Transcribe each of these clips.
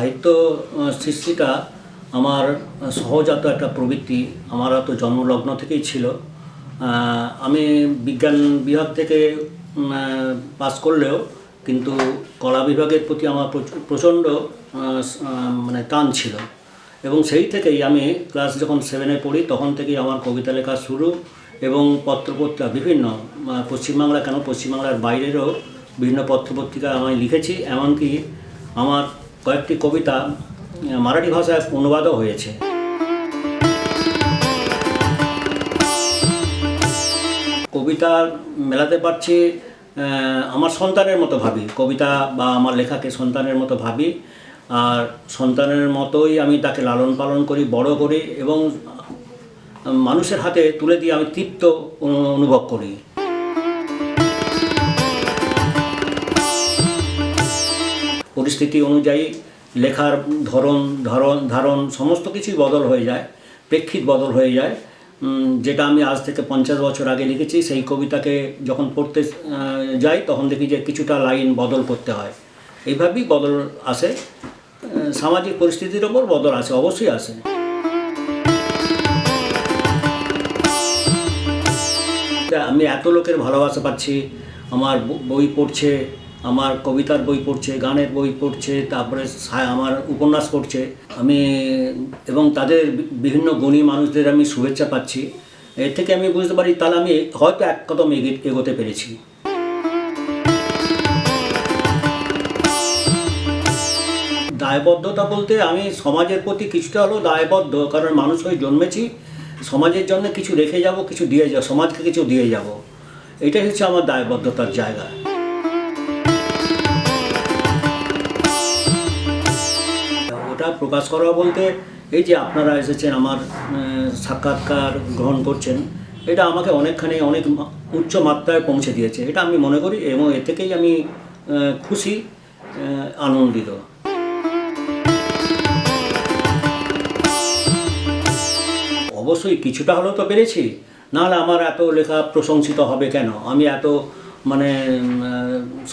সাহিত্য সৃষ্টিটা আমার সহজাত একটা প্রবৃত্তি। আমার তো জন্মলগ্ন থেকেই ছিল। আমি বিজ্ঞান বিভাগ থেকে পাস করলেও কিন্তু কলা বিভাগের প্রতি আমার প্রচণ্ড মানে টান ছিল, এবং সেই থেকেই আমি ক্লাস যখন 7-এ পড়ি তখন থেকেই আমার কবিতা লেখা শুরু। এবং পত্রপত্রিকা বিভিন্ন পশ্চিমবাংলা কেন পশ্চিমবাংলার বাইরেরও বিভিন্ন পত্রপত্রিকা আমি লিখেছি, এমনকি আমার কয়েকটি কবিতা মারাঠি ভাষায় অনুবাদও হয়েছে। কবিতা মেলাতে পারছি আমার সন্তানের মতো ভাবি, কবিতা বা আমার লেখাকে সন্তানের মতো ভাবি, আর সন্তানের মতোই আমি তাকে লালন পালন করি, বড় করি এবং মানুষের হাতে তুলে দিয়ে আমি তৃপ্ত অনুভব করি। পরিস্থিতি অনুযায়ী লেখার ধারণ সমস্ত কিছুই বদল হয়ে যায়, প্রেক্ষিত বদল হয়ে যায়। যেটা আমি আজ থেকে 50 বছর আগে লিখেছি, সেই কবিতাকে যখন পড়তে যাই তখন দেখি যে কিছুটা লাইন বদল করতে হয়। এইভাবেই বদল আসে, সামাজিক পরিস্থিতির ওপর বদল আসে, অবশ্যই আসে। আমি এত লোকের ভালোবাসা পাচ্ছি, আমার বই পড়ছে, আমার কবিতার বই পড়ছে, গানের বই পড়ছে, তারপরে আমার উপন্যাস পড়ছে আমি, এবং তাদের বিভিন্ন গুণী মানুষদের আমি শুভেচ্ছা পাচ্ছি। এর থেকে আমি বুঝতে পারি তাহলে আমি হয়তো এক কদম এগোতে পেরেছি। দায়বদ্ধতা বলতে আমি সমাজের প্রতি কিছুটা হলেও দায়বদ্ধ, কারণ মানুষ হয়ে জন্মেছি, সমাজের জন্য কিছু রেখে যাব, কিছু দিয়ে যাব, সমাজকে কিছু দিয়ে যাব, এটাই হচ্ছে আমার দায়বদ্ধতার জায়গা। ওটা প্রকাশ করা বলতে এই যে আপনারা এসেছেন, আমার সাক্ষাৎকার গ্রহণ করছেন, এটা আমাকে অনেকখানি অনেক উচ্চ মাত্রায় পৌঁছে দিয়েছে, এটা আমি মনে করি, এবং এ থেকেই আমি খুশি, আনন্দিত। অবশ্যই কিছুটা হলেও তো পেরেছি, নাহলে আমার এত লেখা প্রশংসিত হবে কেন, আমি এত মানে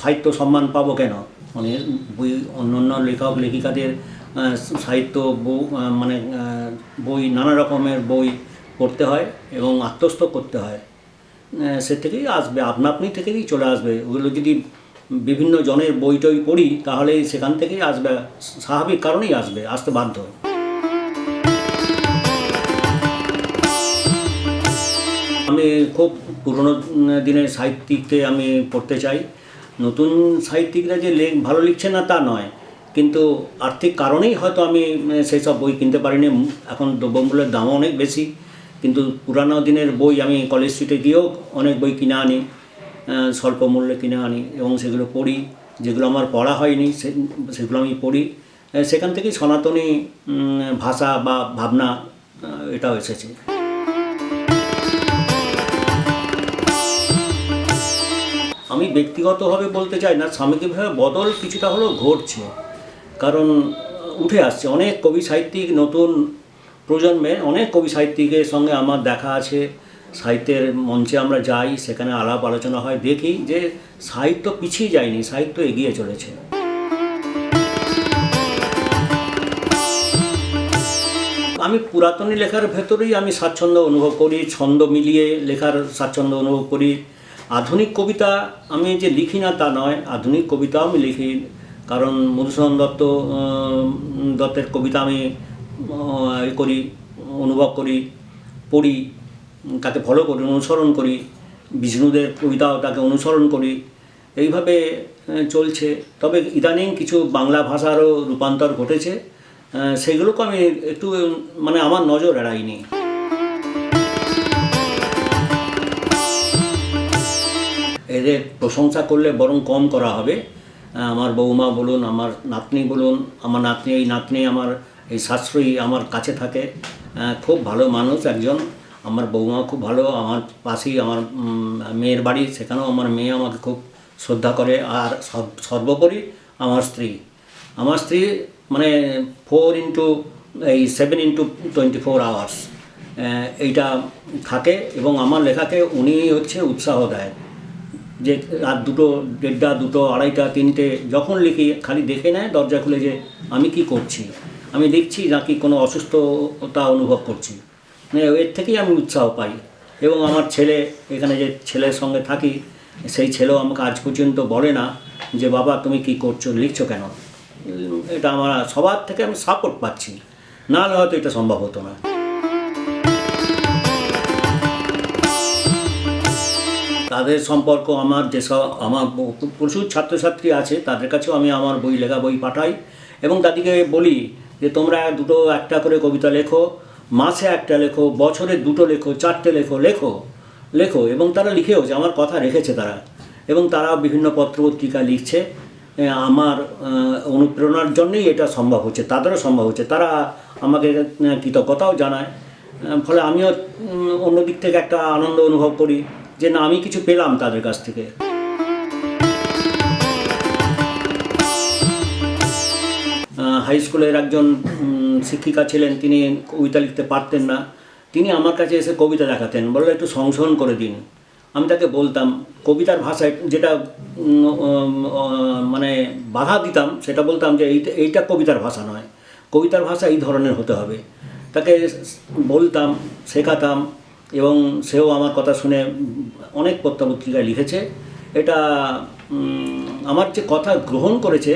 সাহিত্য সম্মান পাবো কেন? মানে বই অন্য লেখক লেখিকাদের সাহিত্য মানে বই, নানা রকমের বই পড়তে হয় এবং আত্মস্থ করতে হয়, সে থেকেই আসবে, আপনি থেকেই চলে আসবে। ওগুলো যদি বিভিন্ন জনের বই টই পড়ি তাহলে সেখান থেকেই আসবে, স্বাভাবিক কারণেই আসতে বাধ্য। আমি খুব পুরনো দিনের সাহিত্যিককে আমি পড়তে চাই। নতুন সাহিত্যিকরা যে ভালো লিখছে না তা নয়, কিন্তু আর্থিক কারণেই হয়তো আমি সেই সব বই কিনতে পারিনি। এখন দ্রব্যমূল্যের দামও অনেক বেশি, কিন্তু পুরানো দিনের বই আমি কলেজ স্ট্রিটে গিয়েও অনেক বই কিনে আনি, স্বল্প মূল্যে কিনে আনি এবং সেগুলো পড়ি। যেগুলো আমার পড়া হয়নি সেগুলো আমি পড়ি। সেখান থেকেই সনাতনী ভাষা বা ভাবনা এটাও এসেছে। আমি ব্যক্তিগতভাবে বলতে চাই না, সামগ্রিকভাবে বদল কিছুটা হলেও ঘটছে, কারণ উঠে আসছে অনেক কবি সাহিত্যিক, নতুন প্রজন্মের অনেক কবি সাহিত্যিকের সঙ্গে আমার দেখা আছে। সাহিত্যের মঞ্চে আমরা যাই, সেখানে আলাপ আলোচনা হয়, দেখি যে সাহিত্য পিছিয়ে যায়নি, সাহিত্য এগিয়ে চলেছে। আমি পুরাতনী লেখার ভেতরেই আমি স্বাচ্ছন্দ্য অনুভব করি, ছন্দ মিলিয়ে লেখার স্বাচ্ছন্দ্য অনুভব করি। আধুনিক কবিতা আমি যে লিখি না তা নয়, আধুনিক কবিতাও আমি লিখি, কারণ মধুসূদন দত্তের কবিতা আমি করি, অনুভব করি, পড়ি, তাকে ফলো করি, অনুসরণ করি। বিষ্ণুদের কবিতাও তাকে অনুসরণ করি, এইভাবে চলছে। তবে ইদানিং কিছু বাংলা ভাষারও রূপান্তর ঘটেছে, সেগুলোকে আমি একটু মানে আমার নজর এড়াইনি। এদের প্রশংসা করলে বরং কম করা হবে। আমার বৌমা বলুন, আমার নাতনি বলুন, আমার নাতনি আমার এই শাশুড়ি আমার কাছে থাকে, খুব ভালো মানুষ একজন। আমার বৌমা খুব ভালো, আমার পাশেই আমার মেয়ের বাড়ি, সেখানেও আমার মেয়ে আমাকে খুব শ্রদ্ধা করে। আর সর্বোপরি আমার স্ত্রী মানে 7x24 আওয়ার্স এইটা থাকে, এবং আমার লেখাকে উনি হচ্ছে উৎসাহ দেয়। যে রাত 2টো, 1:30, 2টো, 2:30, 3টে যখন লিখি খালি দেখে নেয় দরজা খুলে যে আমি কি করছি, আমি লিখছি নাকি কোনো অসুস্থতা অনুভব করছি। এর থেকেই আমি উৎসাহ পাই। এবং আমার ছেলে, এখানে যে ছেলের সঙ্গে থাকি, সেই ছেলেও আমাকে আজ পর্যন্ত বলে না যে বাবা তুমি কি করছো, লিখছো কেন। এটা আমার সবার থেকে আমি সাপোর্ট পাচ্ছি, নাহলে হয়তো এটা সম্ভব হতো না। তাদের সম্পর্ক আমার যেসব আমার প্রচুর ছাত্রছাত্রী আছে তাদের কাছেও আমি আমার লেখা বই পাঠাই এবং তাদেরকে বলি যে তোমরা 2টো 1টা করে কবিতা লেখো, মাসে 1টা লেখো, বছরে 2টো লেখো, 4টে লেখো, লেখো। এবং তারা লিখেও যে আমার কথা রেখেছে তারা, এবং তারা বিভিন্ন পত্রপত্রিকা লিখছে। আমার অনুপ্রেরণার জন্যই এটা সম্ভব হচ্ছে, তাদেরও সম্ভব হচ্ছে, তারা আমাকে কৃতজ্ঞতাও জানায়। ফলে আমিও অন্য দিক থেকে একটা আনন্দ অনুভব করি যে না, আমি কিছু পেলাম তাদের কাছ থেকে। হাই স্কুলের একজন শিক্ষিকা ছিলেন, তিনি কবিতা লিখতে পারতেন না, তিনি আমার কাছে এসে কবিতা দেখাতেন, বললো একটু সংশোধন করে দিন। আমি তাকে বলতাম কবিতার ভাষায়, যেটা মানে বাধা দিতাম সেটা বলতাম যে এইটা কবিতার ভাষা নয়, কবিতার ভাষা এই ধরনের হতে হবে। তাকে বলতাম, শেখাতাম, এবং সেও আমার কথা শুনে অনেক পত্রপত্রিকায় লিখেছে। এটা আমার যে কথা গ্রহণ করেছে,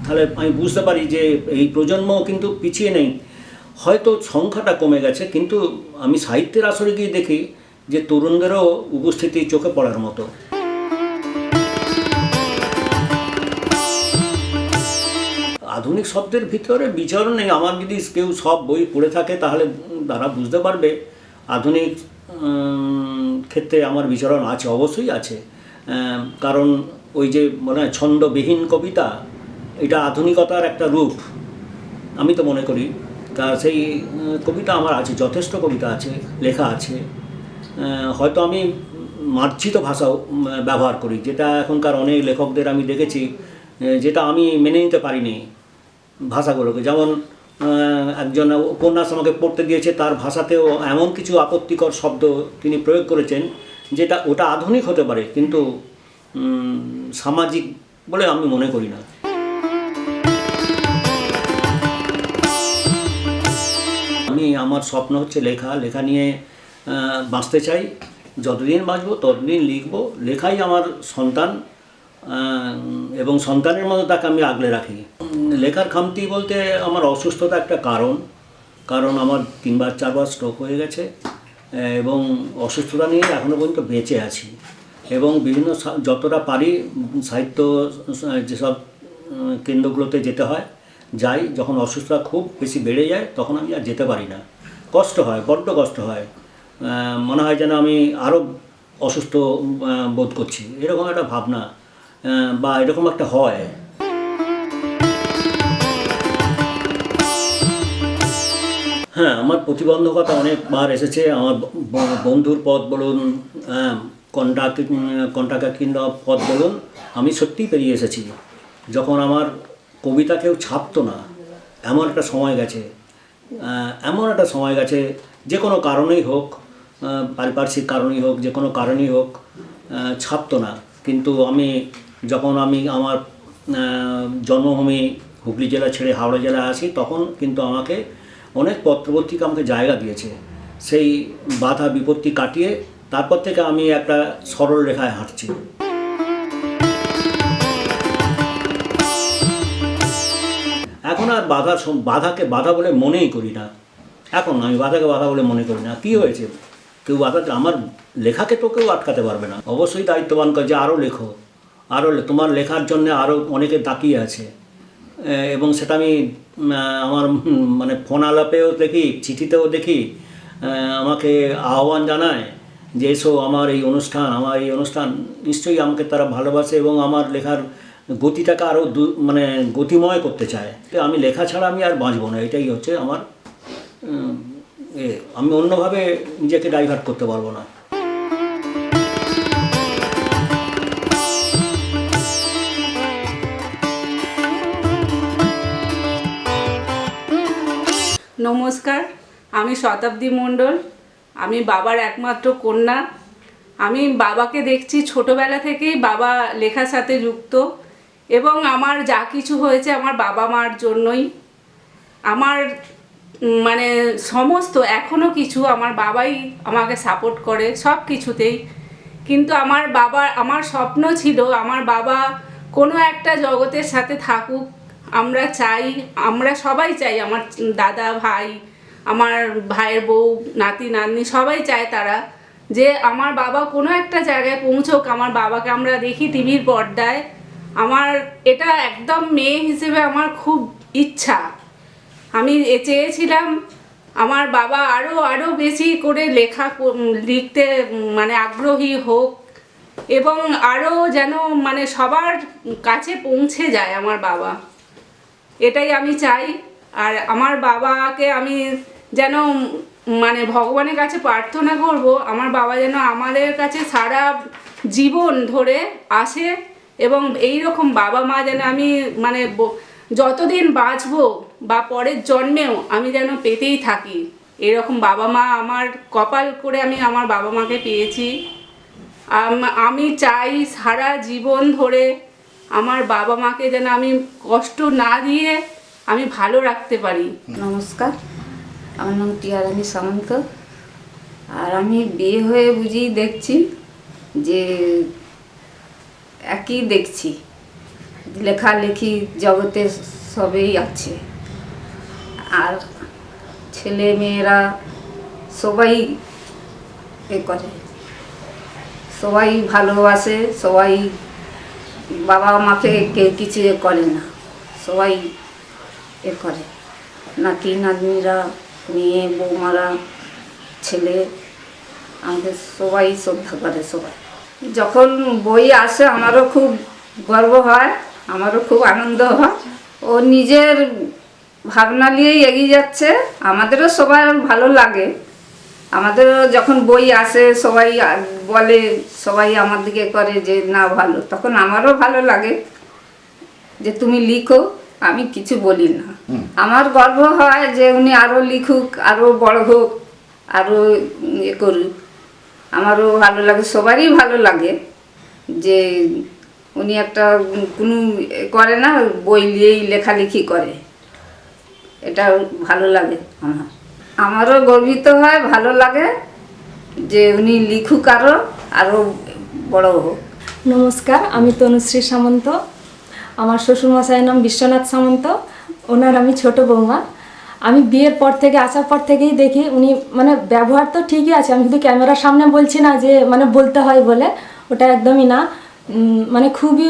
তাহলে আমি বুঝতে পারি যে এই প্রজন্ম কিন্তু পিছিয়ে নেই। হয়তো সংখ্যাটা কমে গেছে, কিন্তু আমি সাহিত্যের আসরে গিয়ে দেখি যে তরুণদেরও উপস্থিতি চোখে পড়ার মতো। আধুনিক শব্দের ভিতরে বিচরণ নেই। আমার যদি কেউ সব বই পড়ে থাকে তাহলে তারা বুঝতে পারবে আধুনিক ক্ষেত্রে আমার বিচরণ আছে, অবশ্যই আছে। কারণ ওই যে মানে ছন্দবিহীন কবিতা, এটা আধুনিকতার একটা রূপ আমি তো মনে করি। তা সেই কবিতা আমার আছে, যথেষ্ট কবিতা আছে, লেখা আছে। হয়তো আমি মার্জিত ভাষাও ব্যবহার করি, যেটা এখনকার অনেক লেখকদের আমি দেখেছি যেটা আমি মেনে নিতে পারিনি ভাষাগুলোকে। যেমন একজন উপন্যাস আমাকে পড়তে দিয়েছে, তার ভাষাতেও এমন কিছু আপত্তিকর শব্দ তিনি প্রয়োগ করেছেন যেটা ওটা আধুনিক হতে পারে, কিন্তু সামাজিক বলে আমি মনে করি না। আমার স্বপ্ন হচ্ছে লেখা নিয়ে বাঁচতে চাই। যতদিন বাঁচবো ততদিন লিখবো। লেখাই আমার সন্তান, এবং সন্তানের মতো তাকে আমি আগলে রাখি। লেখার খামতি বলতে আমার অসুস্থতা একটা কারণ আমার 3বার 4বার স্ট্রোক হয়ে গেছে, এবং অসুস্থতা নিয়ে এখনও পর্যন্ত বেঁচে আছি। এবং বিভিন্ন যতটা পারি সাহিত্য যেসব কেন্দ্রগুলোতে যেতে হয় যাই। যখন অসুস্থতা খুব বেশি বেড়ে যায় তখন আমি আর যেতে পারি না, কষ্ট হয়, বড্ড কষ্ট হয়। মনে হয় যেন আমি আরও অসুস্থ বোধ করছি, এরকম একটা ভাবনা বা এরকম একটা হয়। হ্যাঁ, আমার প্রতিবন্ধকতা অনেকবার এসেছে। আমার বন্ধুর পদ বলুন, কন্ট্রাক্টর কিংবা পদ বলুন, আমি সত্যিই পেরিয়ে এসেছি। যখন আমার কবিতা কেউ ছাপতো না, এমন একটা সময় গেছে, যে কোনো কারণেই হোক, পারিপার্শ্বিক কারণেই হোক, যে কোনো কারণেই হোক, ছাপতো না। কিন্তু যখন আমি আমার জন্মভূমি হুগলি জেলা ছেড়ে হাওড়া জেলায় আসি, তখন কিন্তু আমাকে অনেক পত্রপত্রিকা আমাকে জায়গা দিয়েছে। সেই বাধা বিপত্তি কাটিয়ে তারপর থেকে আমি একটা সরল রেখায় হাঁটছি। এখন আর বাধাকে বাধা বলে মনেই করি না। এখন আমি বাধাকে বাধা বলে মনে করি না। কী হয়েছে, কেউ আমার লেখাকে তো কেউ আটকাতে পারবে না। অবশ্যই দায়িত্ববান করে যে আরও লেখো, তোমার লেখার জন্য আরও অনেকে তাকিয়ে আছে। এবং সেটা আমি আমার মানে ফোন আলাপেও দেখি, চিঠিতেও দেখি, আমাকে আহ্বান জানায় যে এসো আমার এই অনুষ্ঠান। নিশ্চয়ই আমাকে তারা ভালোবাসে এবং আমার লেখার গতিটাকে আরও মানে গতিময় করতে চায়। আমি লেখা ছাড়া আমি আর বাঁচব না, এটাই হচ্ছে আমার আমি অন্যভাবে নিজেকে ডাইভার্ট করতে পারবো না। নমস্কার, আমি শতাব্দী মণ্ডল। আমি বাবার একমাত্র কন্যা। আমি বাবাকে দেখছি ছোটবেলা থেকেই বাবা লেখার সাথে যুক্ত, এবং আমার যা কিছু হয়েছে আমার বাবা মার জন্যই। আমার মানে সমস্ত এখনও কিছু আমার বাবাই আমাকে সাপোর্ট করে সব কিছুতেই। কিন্তু আমার স্বপ্ন ছিল আমার বাবা কোনো একটা জগতের সাথে থাকুক। আমরা সবাই চাই, আমার দাদা ভাই, আমার ভাইয়ের বউ, নাতি নাতনি সবাই চায় তারা যে আমার বাবা কোনো একটা জায়গায় পৌঁছোক। আমার বাবাকে আমরা দেখি টিভির পর্দায়। আমার এটা একদম মেয়ে হিসেবে আমার খুব ইচ্ছা। আমি চেয়েছিলাম আমার বাবা আরও বেশি করে লিখতে মানে আগ্রহী হোক, এবং আরও যেন মানে সবার কাছে পৌঁছে যায় আমার বাবা, এটাই আমি চাই। আর আমার বাবাকে আমি যেন মানে ভগবানের কাছে প্রার্থনা করব আমার বাবা যেন আমাদের কাছে সারা জীবন ধরে আসে, এবং এই রকম বাবা মা যেন আমি মানে যতদিন বাঁচবো বা পরের জন্মেও আমি যেন পেতেই থাকি। এরকম বাবা মা আমার কপাল করে আমি আমার বাবা মাকে পেয়েছি। আমি চাই সারা জীবন ধরে আমার বাবা মাকে যেন আমি কষ্ট না দিয়ে আমি ভালো রাখতে পারি। নমস্কার, আমার নাম টিয়ারানী সামন্ত। আর আমি বিয়ে হয়ে বুঝি দেখছি যে একই দেখছি, লেখালেখি জগতে সবই আছে, আর ছেলে মেয়েরা সবাই করে, সবাই ভালোবাসে, সবাই বাবা মাকে কেউ কিছু করে না, সবাই করে। নাতি নাতনিরা, মেয়ে বৌমারা, ছেলে, আমাদের সবাই শ্রদ্ধা করে। সবাই যখন বই আসে আমারও খুব গর্ব হয়, আমারও খুব আনন্দ হয়। ও নিজের ভাবনা নিয়েই এগিয়ে যাচ্ছে, আমাদেরও সবার ভালো লাগে। আমাদেরও যখন বই আসে সবাই বলে, সবাই আমার দিকে করে যে না ভালো, তখন আমারও ভালো লাগে যে তুমি লিখো, আমি কিছু বলি না। আমার গর্ব হয় যে উনি আরও লিখুক, আরও বড় হোক, আরও করুক, আমারও ভালো লাগে, সবারই ভালো লাগে যে উনি একটা কোনো করে না, বই নিয়েই লেখালেখি করে, এটা ভালো লাগে। আমারও গর্বিত হয়, ভালো লাগে যে উনি লিখুক, আরও বড় হোক। নমস্কার, আমি তনুশ্রী সামন্ত। আমার শ্বশুরমশাইয়ের নাম বিশ্বনাথ সামন্ত, ওনার আমি ছোট বৌমা। আমি বিয়ের পর থেকে আসার পর থেকেই দেখি উনি মানে ব্যবহার তো ঠিকই আছে, আমি শুধু ক্যামেরার সামনে বলছি না যে মানে বলতে হয় বলে, ওটা একদমই না। মানে খুবই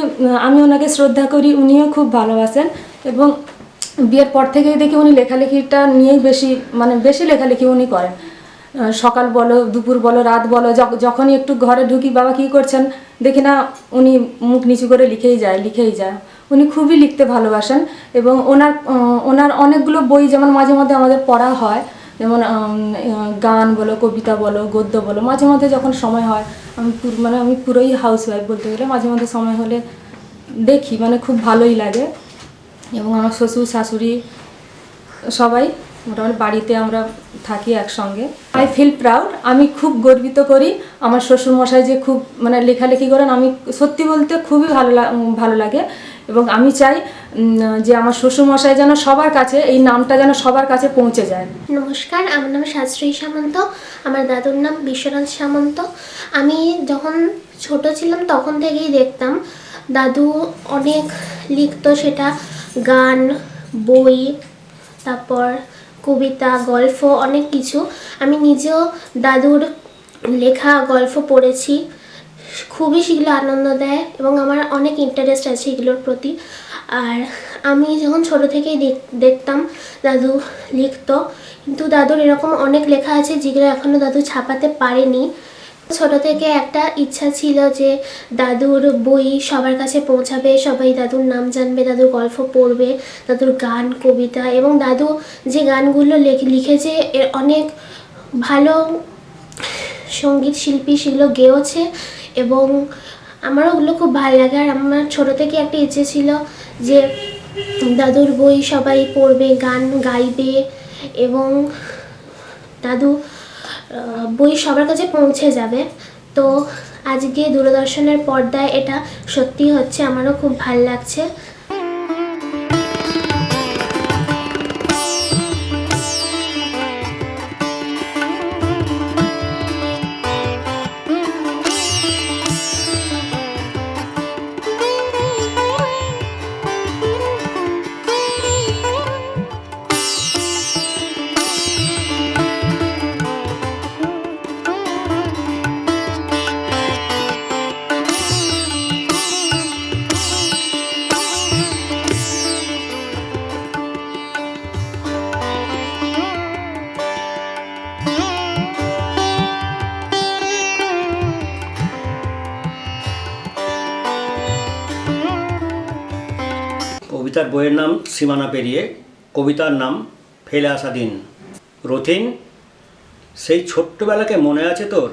আমি ওনাকে শ্রদ্ধা করি, উনিও খুব ভালোবাসেন। এবং বিয়ের পর থেকেই দেখি উনি লেখালেখিটা নিয়েই বেশি লেখালেখি উনি করেন। সকাল বলো, দুপুর বলো, রাত বলো, যখনই একটু ঘরে ঢুকি বাবা কী করছেন দেখি না, উনি মুখ নিচু করে লিখেই যায়। উনি খুবই লিখতে ভালোবাসেন, এবং ওনার অনেকগুলো বই যেমন মাঝে মধ্যে আমাদের পড়া হয়, যেমন গান বলো, কবিতা বলো, গদ্য বলো, মাঝে মধ্যে যখন সময় হয়, আমি পুরোই হাউসওয়াইফ বলতে গেলে, মাঝে মধ্যে সময় হলে দেখি, মানে খুব ভালোই লাগে। এবং আমার শ্বশুর শাশুড়ি সবাই মোটামুটি বাড়িতে আমরা থাকি একসঙ্গে। আই ফিল প্রাউড, আমি খুব গর্বিত করি আমার শ্বশুরমশাই যে খুব মানে লেখালেখি করেন। আমি সত্যি বলতে খুবই ভালো লাগে, এবং আমি চাই যে আমার শ্বশুরমশাই যেন সবার কাছে, এই নামটা যেন সবার কাছে পৌঁছে যায়। নমস্কার, আমার নাম শাস্ত্রী সামন্ত, আমার দাদুর নাম বিশ্বনাথ সামন্ত। আমি যখন ছোট ছিলাম তখন থেকেই দেখতাম দাদু অনেক লিখতো, সেটা গান, বই, তারপর কবিতা, গল্প, অনেক কিছু। আমি নিজেও দাদুর লেখা গল্প পড়েছি, খুবই সেগুলো আনন্দ দেয় এবং আমার অনেক ইন্টারেস্ট আছে এগুলোর প্রতি। আর আমি যখন ছোট থেকেই দেখতাম দাদু লিখতো, কিন্তু দাদুর এরকম অনেক লেখা আছে যেগুলো এখনও দাদু ছাপাতে পারেনি। ছোট থেকে একটা ইচ্ছা ছিল যে দাদুর বই সবার কাছে পৌঁছাবে, সবাই দাদুর নাম জানবে, দাদুর গল্প পড়বে, দাদুর গান, কবিতা, এবং দাদু যে গানগুলো লিখেছে এর অনেক ভালো সঙ্গীত শিল্পী সেগুলো গেয়েছে, এবং আমারও ওগুলো খুব ভালো লাগে। আর আমার ছোটো থেকে একটা ইচ্ছে ছিল যে দাদুর বই সবাই পড়বে, গান গাইবে, এবং দাদু বই সবার কাছে পৌঁছে যাবে। তো আজকে দূরদর্শনের পর্দায় এটা সত্যি হচ্ছে, আমারও খুব ভাল লাগছে। কবিতার বইয়ের নাম সীমানা পেরিয়ে, কবিতার নাম ফেলে আসা দিন। রথিন, সেই ছোট্টবেলাকে মনে আছে তোর?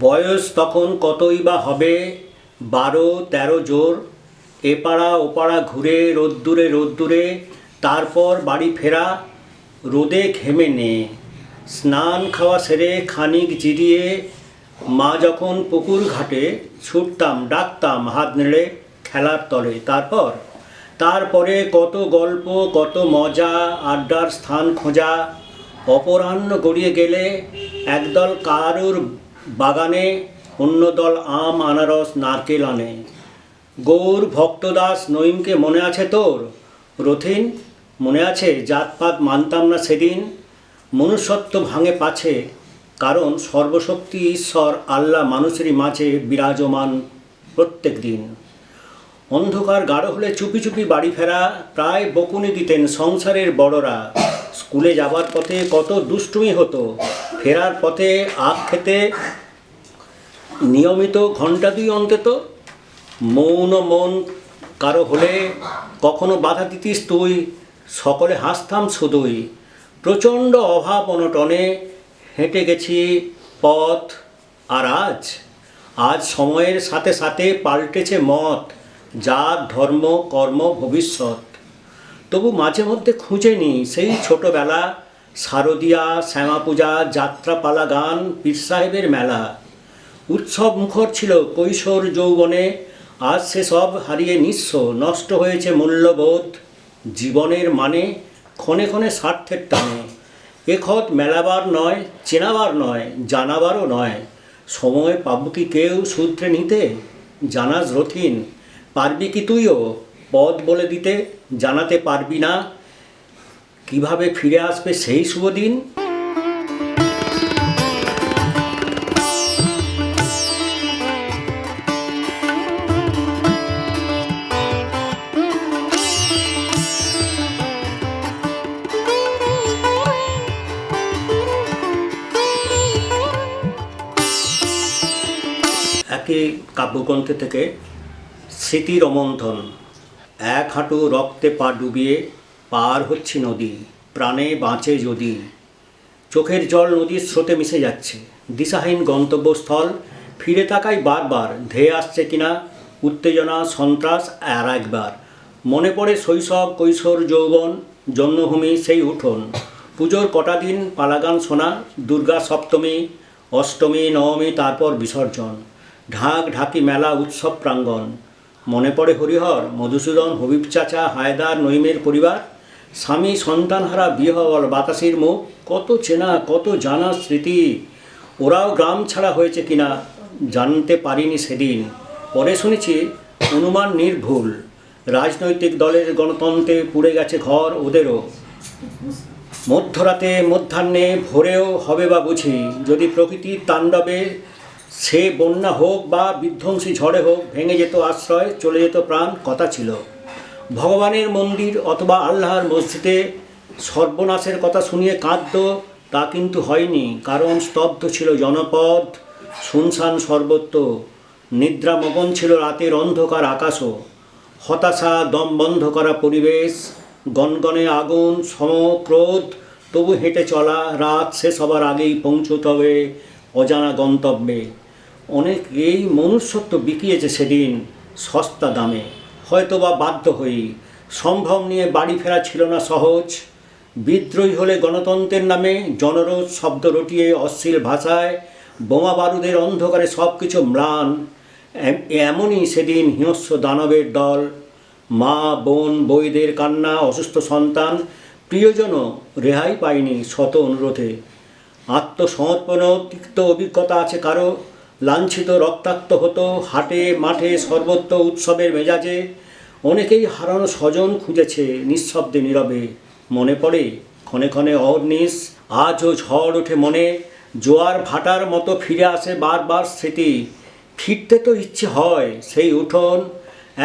বয়স তখন কতই বা হবে, 12-13 জোর। এপাড়া ওপাড়া ঘুরে রোদ্দুরে রোদ্দুরে, তারপর বাড়ি ফেরা রোদে ঘেমে নে। স্নান খাওয়া সেরে খানিক জিরিয়ে মা যখন পুকুর ঘাটে, ছুটতাম ডাকতাম হাত নেড়ে খেলার তলে। তারপরে কত গল্প, কত মজা, আড্ডার স্থান খোঁজা। অপরাহ্ন গড়িয়ে গেলে একদল কারুর বাগানে, অন্য দল আম আনারস নারকেল আনে। গৌর ভক্তদাস নঈমকে মনে আছে তোর? রথিন, মনে আছে জাতপাত মানতাম না সেদিন। মনুষ্যত্ব ভাঙে পাছে, কারণ সর্বশক্তি ঈশ্বর আল্লাহ মানুষেরই মাঝে বিরাজমান প্রত্যেক দিন। অন্ধকার গাঢ় হলে চুপি চুপি বাড়ি ফেরা প্রায় বকুনি দিতেন সংসারের বড়রা। স্কুলে যাবার পথে কত দুষ্টুমি হতো, ফেরার পথে আখ খেতে নিয়মিত ঘণ্টা 2 অন্তত। মৌন মন কারো হলে কখনো বাধা দিতিস তুই, সকলে হাসতাম শুধুই। প্রচণ্ড অভাব অনটনে হেঁটে গেছি পথ। আর আজ সময়ের সাথে সাথে পাল্টেছে মত, জাত ধর্ম কর্ম ভবিষ্যৎ। তবু মাঝে মধ্যে খুঁজে নিই সেই ছোটোবেলা, শারদিয়া, শ্যামা পূজা, যাত্রাপালা গান, পীর সাহেবের মেলা। উৎসব মুখর ছিল কৈশোর যৌবনে, আজ সেসব হারিয়ে নিঃস্ব। নষ্ট হয়েছে মূল্যবোধ, জীবনের মানে ক্ষণে ক্ষণে স্বার্থের টানে। এখত মেলাবার নয়, চেনাবার নয়, জানাবারও নয়। সময় পাবো কি কেউ সূত্রে নিতে? জানাস রথিন, পারবি কি তুইও পথ বলে দিতে? জানাতে পারবি না কিভাবে ফিরে আসবে সেই শুভ দিন? একই কাব্যগ্রন্থ থেকে স্মৃতির অমন্থন। 1 হাঁটু রক্তে পা ডুবিয়ে পার হচ্ছি নদী, প্রাণে বাঁচে যদি। চোখের জল নদীর স্রোতে মিশে যাচ্ছে, দিশাহীন গন্তব্যস্থল। ফিরে তাকাই বারবার, ধেয়ে আসছে কিনা উত্তেজনা সন্ত্রাস। আর একবার মনে পড়ে শৈশব কৈশোর যৌবন, জন্মভূমি সেই উঠোন। পুজোর কটা দিন পালাগান শোনা, দুর্গা সপ্তমী, অষ্টমী, নবমী, তারপর বিসর্জন। ঢাক ঢাকি মেলা, উৎসব প্রাঙ্গণ। মনে পড়ে হরিহর, মধুসূদন, হবিব চাচা, হায়দার, নঈমের পরিবার। স্বামী সন্তানহারা বিহবল বাতাসের মুখ, কত চেনা কত জানা স্মৃতি। ওরাও গ্রাম ছাড়া হয়েছে কিনা জানতে পারিনি সেদিন। পরে শুনেছি অনুমান নির্ভুল, রাজনৈতিক দলের গণতন্ত্রে পুড়ে গেছে ঘর ওদেরও। মধ্যরাতে মধ্যাহ্নে ভোরেও হবে বা বুঝি, যদি প্রকৃতির তাণ্ডবে সে বন্যা হোক বা বিধ্বংসী ঝড়ে হোক, ভেঙে যেত আশ্রয়, চলে যেত প্রাণ। কথা ছিল ভগবানের মন্দির অথবা আল্লাহর মসজিদে সর্বনাশের কথা শুনিয়ে কাঁদত, তা কিন্তু হয়নি। কারণ স্তব্ধ ছিল জনপদ, শুনশান সর্বত্র। নিদ্রামগন ছিল রাতের অন্ধকার আকাশও। হতাশা, দম বন্ধ করা পরিবেশ, গনগনে আগুন, সমক্রোধ। তবু হেঁটে চলা, রাত শেষ হবার আগেই পৌঁছতে হবে অজানা গন্তব্যে। অনেকেই মনুষ্যত্ব বিকিয়েছে সেদিন সস্তা দামে, হয়তোবা বাধ্য হয়েই। সম্ভ্রম নিয়ে বাড়ি ফেরা ছিল না সহজ। বিদ্রোহী হলে গণতন্ত্রের নামে জনরোষ শব্দ রটিয়ে অশ্লীল ভাষায় বোমা বারুদের অন্ধকারে সব কিছু ম্লান। এমনই সেদিন হিংস্র দানবের দল। মা, বোন, বইদের কান্না, অসুস্থ সন্তান, প্রিয়জনও রেহাই পায়নি শত অনুরোধে। আত্মসমর্পণ তিক্ত অভিজ্ঞতা আছে কারো, লাঞ্ছিত রক্তাক্ত হতো হাটে মাঠে সর্বত্র উৎসবের মেজাজে। অনেকেই হারানো স্বজন খুঁজেছে নিঃশব্দে নীরবে। মনে পড়ে ক্ষণে ক্ষণে অহর্নিশ, আজও ঝড় ওঠে মনে, জোয়ার ভাটার মতো ফিরে আসে বারবার স্মৃতি। ফিরতে তো ইচ্ছে হয় সেই উঠোন,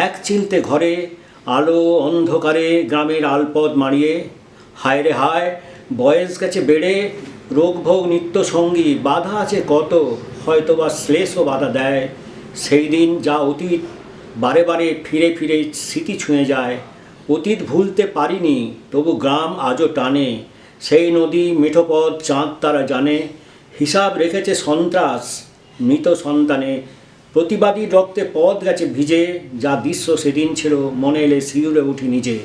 এক চিলতে ঘরে, আলো অন্ধকারে গ্রামের আলপথ মাড়িয়ে। হায় রে হায়, বয়স গেছে বেড়ে, রোগভোগ নিত্য সঙ্গী, বাধা আছে কত, হয়তোবা শ্লেষও বাধা দেয়। সেই দিন যা অতীত বারে বারে ফিরে ফিরে স্মৃতি ছুঁয়ে যায়। অতীত ভুলতে পারিনি, তবু গ্রাম আজও টানে। সেই নদী মেঠোপথ চাঁদ তারা জানে, হিসাব রেখেছে সন্ত্রাস মৃত সন্তানে। প্রতিবাদী রক্তে পথ গেছে ভিজে, যা দৃশ্য সেদিন ছিল মনে এলে শিউরে উঠি নিজে।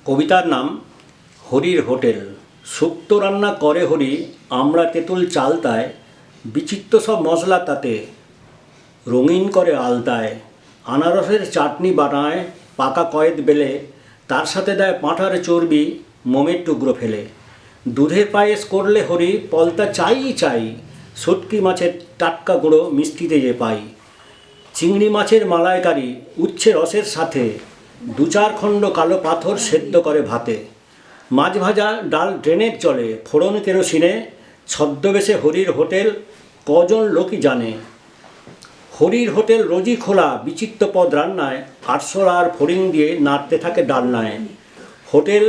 কবিতার নাম হরির হোটেল। শুক্তো রান্না করে হরি, আমরা তেঁতুল চালতায়, বিচিত্র সব মশলা তাতে রঙিন করে আলতায়। আনারসের চাটনি বানায় পাকা কয়েদ বেলে, তার সাথে দেয় পাঁঠার চর্বি মোমের টুকরো ফেলে। দুধের পায়েস করলে হরি পলতা চাই চাই, শুটকি মাছের টাটকা গুঁড়ো মিষ্টিতে যে পাই। চিংড়ি মাছের মালাইকারি উচ্ছে রসের সাথে, দু চার খণ্ড কালো পাথর সেদ্ধ করে ভাতে। মাছ ভাজা ডাল ড্রেনের জলে, ফোড়ন কেরোসিনে, ছদ্মবেশে হরির হোটেল কজন লোকই জানে। হরির হোটেল রোজই খোলা বিচিত্র পদ রান্নায়, আরশোলা আর ফড়িং দিয়ে নাড়তে থাকে ডালনায়। হোটেল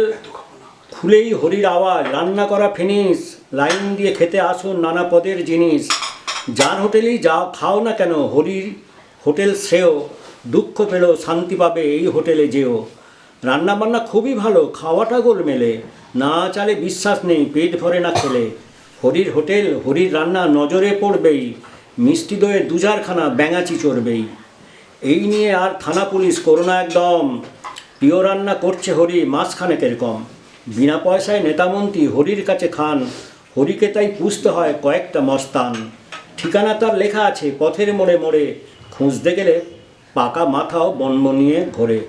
খুলেই হরির আওয়াজ, রান্না করা ফিনিশ, লাইন দিয়ে খেতে আসুন নানা পদের জিনিস। যার হোটেলেই যাও খাও না কেন, হরির হোটেল শ্রেয়, দুঃখ পেলেও শান্তি পাবে এই হোটেলে যেও। রান্নাবান্না খুবই ভালো, খাওয়াটা গোলমেলে, না চালে বিশ্বাস নেই পেট ভরে না খেলে। হরির হোটেল, হরির রান্না নজরে পড়বেই, মিষ্টি দইয়ে দুজারখানা ব্যাঙাচি চড়বেই। এই নিয়ে আর থানা পুলিশ করোনা একদম, প্রিয় রান্না করছে হরি মাসখানেকের কম। বিনা পয়সায় নেতামন্ত্রী হরির কাছে খান, হরিকে তাই পুষতে হয় কয়েকটা মস্তান। ঠিকানা তার লেখা আছে পথের মোড়ে মোড়ে, খুঁজতে গেলে পাকা মাথাও বনবনিয়ে ঘোরে।